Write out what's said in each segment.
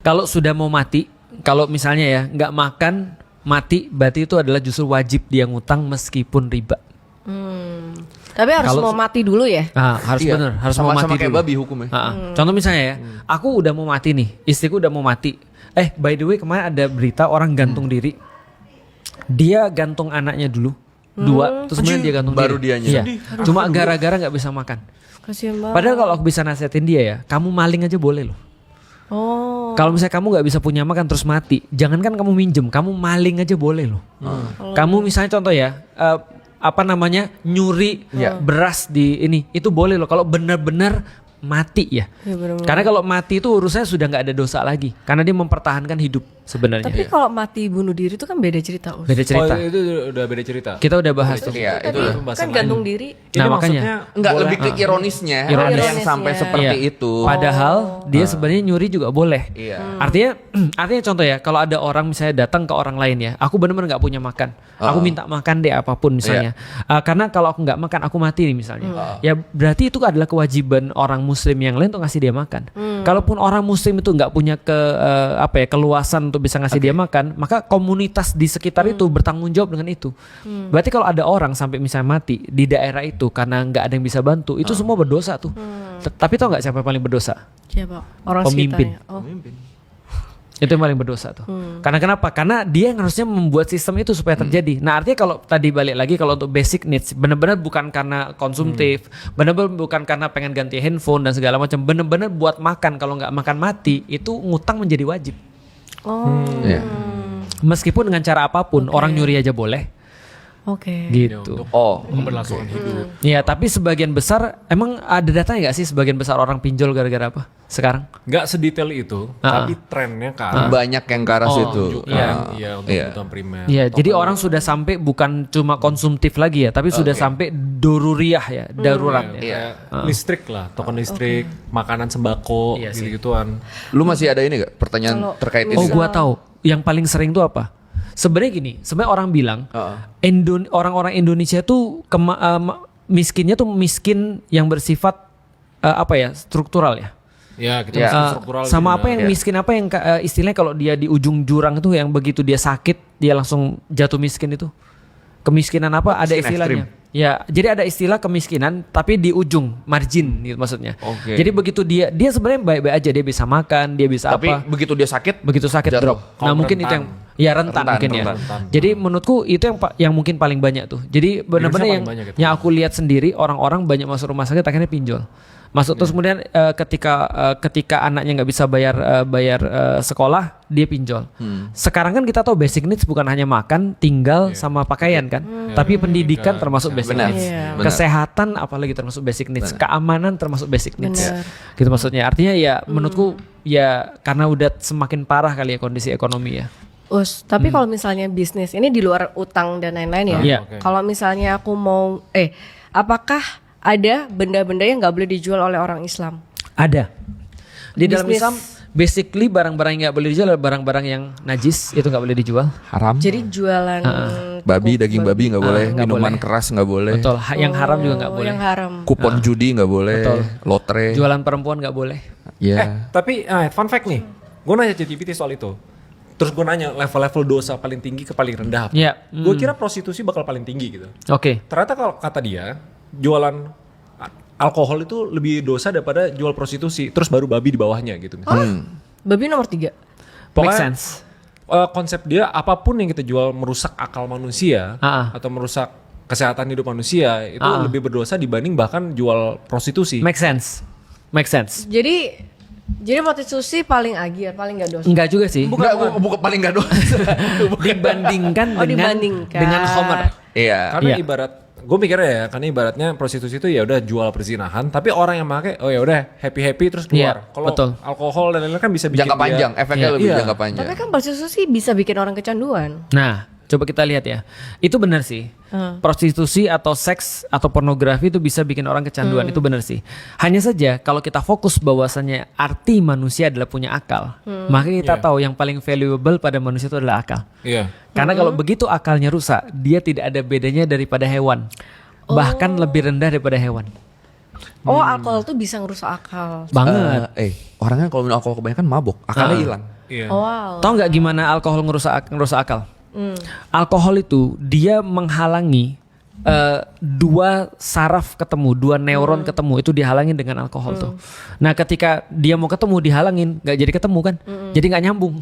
Kalau sudah mau mati, kalau misalnya ya nggak makan mati, berarti itu adalah justru wajib dia ngutang meskipun riba. Tapi harus mau mati dulu ya? Harus Iya, bener, harus mau mati sama kayak dulu. babi hukumnya. Contoh misalnya ya, aku udah mau mati nih, istriku udah mau mati. By the way kemarin ada berita orang gantung diri. Dia gantung anaknya dulu, 2, terus kemudian dia gantung baru diri. dianya. Iya. Cuma gara-gara nggak bisa makan. Kasian banget. Padahal kalau aku bisa nasihatin dia ya, kamu maling aja boleh loh. Oh. Kalau misalnya kamu nggak bisa punya makan terus mati, jangankan kamu minjem, kamu maling aja boleh loh. Kamu misalnya contoh ya, nyuri beras di ini, itu boleh loh. Kalau benar-benar mati ya. Ya, bener-bener. Karena kalau mati itu urusannya sudah nggak ada dosa lagi, karena dia mempertahankan hidup sebenarnya. Tapi kalau mati bunuh diri itu kan beda cerita. Beda cerita. Oh, itu udah beda cerita. Kita udah bahas tuh. Iya, itu Kan gantung diri. Ini Nah, maksudnya makanya. enggak boleh- lebih ke ironisnya, Ironis. ada yang sampai Ironisnya. seperti Iya. itu. Padahal dia sebenarnya nyuri juga boleh. Iya. Artinya contoh ya, kalau ada orang misalnya datang ke orang lain ya, aku benar-benar nggak punya makan, aku minta makan deh apapun misalnya, karena kalau aku nggak makan aku mati nih misalnya, ya berarti itu adalah kewajiban orang Muslim yang lain untuk ngasih dia makan. Kalaupun orang Muslim itu nggak punya keluasan untuk bisa ngasih dia makan, maka komunitas di sekitar itu bertanggung jawab dengan itu. Berarti kalau ada orang sampai misalnya mati di daerah itu karena nggak ada yang bisa bantu, itu semua berdosa tuh. Tapi tau nggak siapa yang paling berdosa? Siapa? Orang Pemimpin. sekitarnya. Oh. Itu yang paling berdosa tuh. Karena kenapa? Karena dia yang harusnya membuat sistem itu supaya terjadi. Nah artinya kalau tadi balik lagi, kalau untuk basic needs, benar-benar bukan karena konsumtif, benar-benar bukan karena pengen ganti handphone dan segala macam, benar-benar buat makan. Kalau nggak makan mati, itu ngutang menjadi wajib. Iya. Meskipun dengan cara apapun, orang nyuri aja boleh. Oke. Gitu. Keberlangsungan hidup. Ya tapi sebagian besar, emang ada datanya nggak sih sebagian besar orang pinjol gara-gara apa sekarang? Nggak sedetail itu, tapi trennya ke arah Banyak yang ke arah situ. untuk kebutuhan primer. Iya, jadi orang sudah sampai bukan cuma konsumtif lagi ya, tapi sudah sampai doruriyah ya, darurat ya. Kayak listrik lah, token listrik, makanan sembako, Iya sih. gitu-gituan. Lu masih ada ini gak pertanyaan terkait ini? Oh, gua tahu. Yang paling sering tuh apa? Sebenarnya gini, sebenarnya orang bilang orang-orang Indonesia tuh miskinnya tuh miskin yang bersifat struktural ya. Ya, kita Ya. masuk struktural Sama juga. apa yang miskin apa yang istilahnya kalau dia di ujung jurang itu yang begitu dia sakit dia langsung jatuh miskin itu. Kemiskinan apa? Ada Miskin istilahnya. ekstrim. Ya, jadi ada istilah kemiskinan tapi di ujung margin gitu maksudnya. Oke. Jadi begitu dia sebenarnya baik-baik aja, dia bisa makan, dia bisa Tapi apa. begitu dia sakit, Begitu sakit jatuh. drop. Nah, mungkin itu yang rentan mungkin ya. rentan. Jadi menurutku itu yang mungkin paling banyak tuh. Jadi benar-benar paling yang banyak itu. yang aku lihat sendiri orang-orang banyak masuk rumah sakit akhirnya pinjol. Masuk terus kemudian ketika anaknya nggak bisa bayar sekolah dia pinjol. Sekarang kan kita tahu basic needs bukan hanya makan, tinggal sama pakaian kan, tapi pendidikan termasuk basic Benar. needs, Iya. Benar. kesehatan apalagi termasuk basic needs, keamanan termasuk basic needs. Benar. Gitu maksudnya. Artinya ya menurutku ya karena udah semakin parah kali ya kondisi ekonomi ya. Tapi kalau misalnya bisnis ini di luar utang dan lain-lain ya. Iya. Kalau misalnya aku mau apakah ada benda-benda yang nggak boleh dijual oleh orang Islam? Ada. Di dalam Bisnis. Islam basically barang-barang yang nggak boleh dijual adalah barang-barang yang najis, itu nggak boleh dijual. haram. Jadi jualan Babi, daging babi nggak boleh, nggak minuman boleh. keras nggak boleh, Betul. Yang haram juga nggak boleh. Yang haram. kupon judi nggak boleh, Betul. lotre. Jualan perempuan nggak boleh. Ya. Tapi fun fact nih, gue nanya ChatGPT soal itu. Terus gue nanya level-level dosa paling tinggi ke paling rendah apa? Iya. Gue kira prostitusi bakal paling tinggi gitu. Oke. Ternyata kalau kata dia, jualan alkohol itu lebih dosa daripada jual prostitusi. Terus baru babi di bawahnya gitu. Babi nomor 3. Make Pokoknya, sense. konsep dia apapun yang kita jual merusak akal manusia atau merusak kesehatan hidup manusia itu lebih berdosa dibanding bahkan jual prostitusi. Make sense. Make sense. Jadi prostitusi paling agir, paling nggak dosa. Enggak juga sih. Bukan paling nggak dosa. Dibandingkan Oh, dengan dibandingkan. dengan Homer. Iya. Karena Iya. ibarat gue mikirnya ya, karena ibaratnya prostitusi itu ya udah jual perzinahan, tapi orang yang pakai oh ya udah happy terus keluar. Iya, Kalau betul. alkohol dan lain-lain kan bisa bikin Jangka panjang, efeknya Iya. lebih Iya. jangka panjang. Tapi kan prostitusi bisa bikin orang kecanduan. Nah, coba kita lihat ya. Itu benar sih. Prostitusi atau seks atau pornografi itu bisa bikin orang kecanduan. Itu benar sih. Hanya saja kalau kita fokus bahwasannya arti manusia adalah punya akal, maka kita tahu yang paling valuable pada manusia itu adalah akal. Iya. Karena kalau begitu akalnya rusak, dia tidak ada bedanya daripada hewan. Bahkan lebih rendah daripada hewan. Oh, alkohol tuh bisa ngerusak akal. Banget. Orangnya kalau minum alkohol kebanyakan mabok, akalnya hilang. Iya. Wow. Tahu nggak gimana alkohol ngerusak akal? Alkohol itu dia menghalangi dua saraf ketemu, dua neuron ketemu, itu dihalangin dengan alkohol tuh. Nah, ketika dia mau ketemu dihalangin, nggak jadi ketemu kan? Jadi nggak nyambung.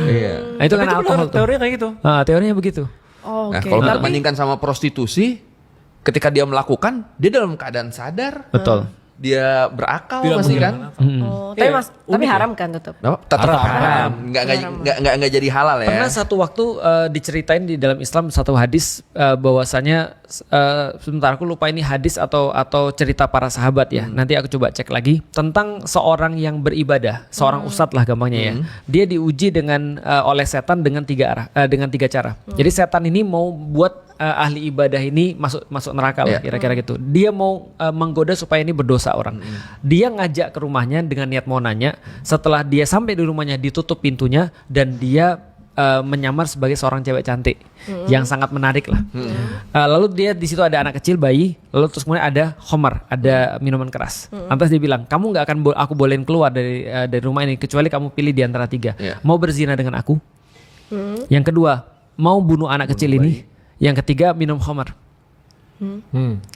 Iya. Nah, itu kan alkohol tuh. Teorinya kayak gitu. Teorinya begitu. Oh, Nah, oke. kalau kita Tapi bandingkan sama prostitusi, ketika dia melakukan, dia dalam keadaan sadar, Betul. dia berakal Tidak masih kan? menggunakan tapi Iya, tapi unik ya. haram kan tetap. Tetap haram. Nggak jadi halal ya. Pernah satu waktu diceritain di dalam Islam satu hadis bahwasanya sebentar aku lupa ini hadis atau cerita para sahabat ya. Nanti aku coba cek lagi tentang seorang yang beribadah, seorang ustadz lah gampangnya ya. Dia diuji dengan oleh setan dengan tiga cara. Jadi setan ini mau buat ahli ibadah ini masuk neraka lah kira-kira gitu. Dia mau menggoda supaya ini berdosa orang. Dia ngajak ke rumahnya dengan niat mau nanya. Setelah dia sampai di rumahnya ditutup pintunya dan dia menyamar sebagai seorang cewek cantik yang sangat menarik lah. Lalu dia di situ ada anak kecil bayi, lalu terus kemudian ada khamar, ada minuman keras. Lantas dia bilang, kamu nggak akan aku bolehin keluar dari rumah ini kecuali kamu pilih di antara tiga. Mau berzina dengan aku, yang kedua mau bunuh anak kecil ini, yang ketiga minum khamar.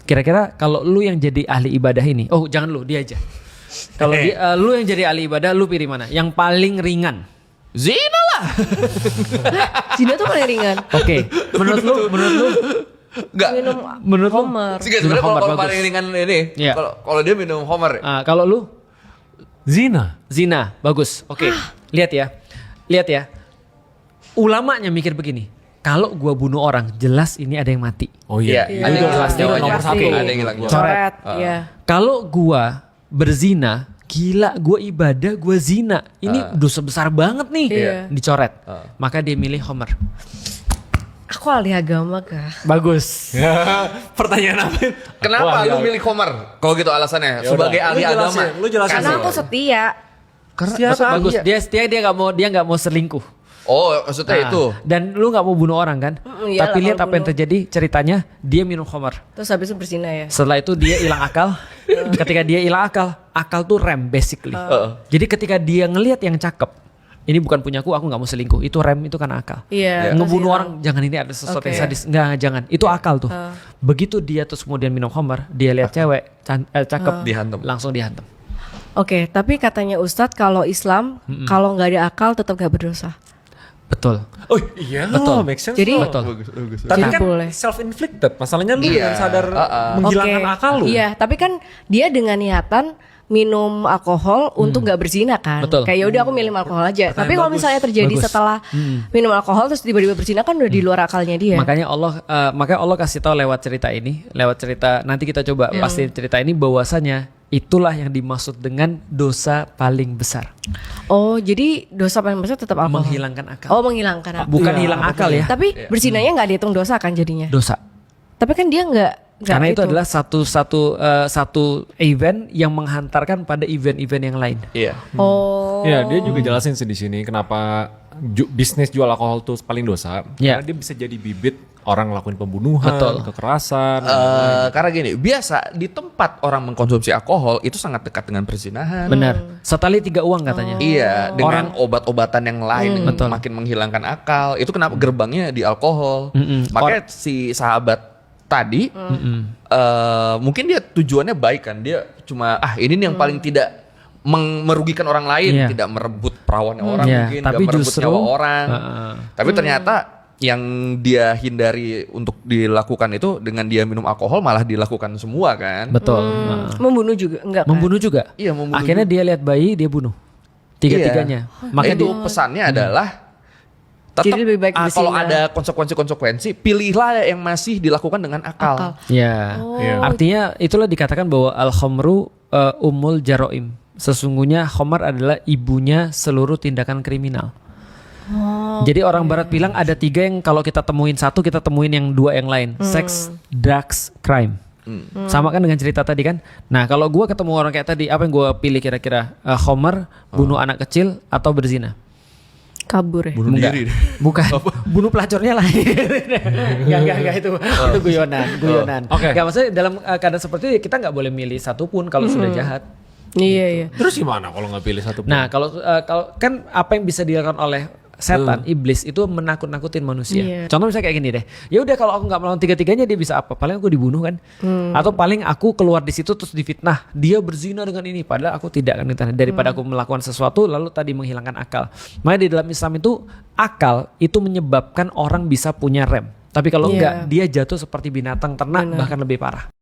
Kira-kira kalau lu yang jadi ahli ibadah ini, oh jangan lu, dia aja. Kalau lu yang jadi ahli ibadah, lu pilih mana? Yang paling ringan. Zina lah. Zina tuh paling ringan. Oke, menurut lu Enggak. Minum Menurut lu? Homer. Sebenarnya Homer kalau bagus. paling ringan ini, Iya. kalau dia minum Homer, kalau lu Zina. zina, bagus. Oke, lihat ya. Ulamanya mikir begini. Kalau gua bunuh orang, jelas ini ada yang mati. Oh iya. Iya. Itu Ada jelas yang nyawa hilang. nomor Pasti. satu. Ada yang hilang nyawa. Coret. Iya. Kalau gua berzina, gila gua ibadah, gua zina. Ini dosa besar banget nih. Iya. Dicoret. Maka dia milih Homer. Aku ahli agama kah? Bagus. Pertanyaan apa? Kenapa Wah, lu ya. milih Homer? Kalau gitu alasannya, sebagai Lu ahli jelasin, agama. lu jelasin. Karena aku setia. Bagus. Dia nggak mau selingkuh. Oh, maksudnya itu. Dan lu nggak mau bunuh orang kan? Iyalah, Tapi lihat kalau apa yang bunuh. terjadi. Ceritanya dia minum Homer. Terus habis itu berzina ya. Setelah itu dia hilang akal. Ketika dia hilang akal tuh rem basically. Jadi ketika dia ngelihat yang cakep, ini bukan punyaku, aku nggak mau selingkuh. Itu rem, itu karena akal. Iya. Ngebunuh pasti orang, jangan ini ada sesuatu yang Oke. sadis. Enggak, jangan. Itu akal tuh. Begitu dia terus kemudian minum Homer, dia lihat cewek cakep, Dihantam. langsung dihantam. Oke, tapi katanya Ustadz kalau Islam kalau nggak ada akal tetap gak berdosa. Betul. Oh iya, Betul. make sense. Jadi- loh. Betul. Tapi Jadi kan boleh. self-inflicted. Masalahnya lu Iya. dengan sadar menghilangkan Oke. akal lu. Iya, tapi kan dia dengan niatan minum alkohol untuk nggak berzina kan. Betul. Kayak yaudah aku milih alkohol aja. Tapi kalau misalnya terjadi Bagus. setelah minum alkohol terus tiba-tiba berzina kan udah di luar akalnya dia. Makanya Allah kasih tahu lewat cerita nanti kita coba pasti cerita ini bahwasanya itulah yang dimaksud dengan dosa paling besar. Oh, jadi dosa paling besar tetap alkohol. Menghilangkan akal. Oh, menghilangkan akal. Bukan Iya, hilang akal ya. Tapi berzinanya nggak dihitung dosa kan jadinya. Dosa. Tapi kan dia nggak Karena itu adalah satu event yang menghantarkan pada event-event yang lain. Iya. Oh. Ya, dia juga jelasin sih di sini kenapa bisnis jual alkohol tuh paling dosa. Ya. Karena dia bisa jadi bibit orang ngelakuin pembunuhan, Betul. kekerasan. Karena gini, biasa di tempat orang mengkonsumsi alkohol itu sangat dekat dengan perzinahan. Benar. Setali 3 uang katanya. Iya, dengan obat-obatan yang lain yang Betul. makin menghilangkan akal. Itu kenapa gerbangnya di alkohol. Makanya si sahabat tadi mungkin dia tujuannya baik kan. Dia cuma ini nih yang paling tidak merugikan orang lain, Iya. tidak merebut perawannya orang Iya, mungkin, tapi gak merebut justru- nyawa orang. Tapi ternyata yang dia hindari untuk dilakukan itu dengan dia minum alkohol malah dilakukan semua kan. Betul. Membunuh juga enggak kan? Membunuh juga. Iya, membunuh Akhirnya dia lihat bayi, dia bunuh. Tiga-tiganya. Iya. Maka itu dia pesannya adalah tetap Jadi lebih baik kalau berzina. ada konsekuensi, pilihlah yang masih dilakukan dengan akal. Ya. Iya. Artinya itulah dikatakan bahwa al-khamru ummul jaroim. Sesungguhnya khamar adalah ibunya seluruh tindakan kriminal. Jadi orang barat bilang ada 3 yang kalau kita temuin satu, kita temuin yang 2 yang lain. Sex, drugs, crime. Sama kan dengan cerita tadi kan. Nah kalau gue ketemu orang kayak tadi, apa yang gue pilih kira-kira? Khamar, bunuh anak kecil atau berzina? Kabur ya. Bunuh diri. Bukan. Bunuh pelacornya lah. Enggak itu guyonan. Oke. Enggak, maksudnya dalam keadaan seperti itu kita nggak boleh milih satupun kalau sudah jahat. Iya. Terus gimana kalau nggak pilih satu? Nah, kalau kan apa yang bisa dilakukan oleh setan, iblis itu menakut-nakutin manusia. Iya. Contoh misalnya kayak gini deh. Ya udah kalau aku nggak melawan tiga-tiganya dia bisa apa? Paling aku dibunuh kan? Atau paling aku keluar di situ terus difitnah. Dia berzina dengan ini padahal aku tidak kan daripada aku melakukan sesuatu lalu tadi menghilangkan akal. Makanya di dalam Islam itu akal itu menyebabkan orang bisa punya rem. Tapi kalau enggak dia jatuh seperti binatang ternak bahkan lebih parah.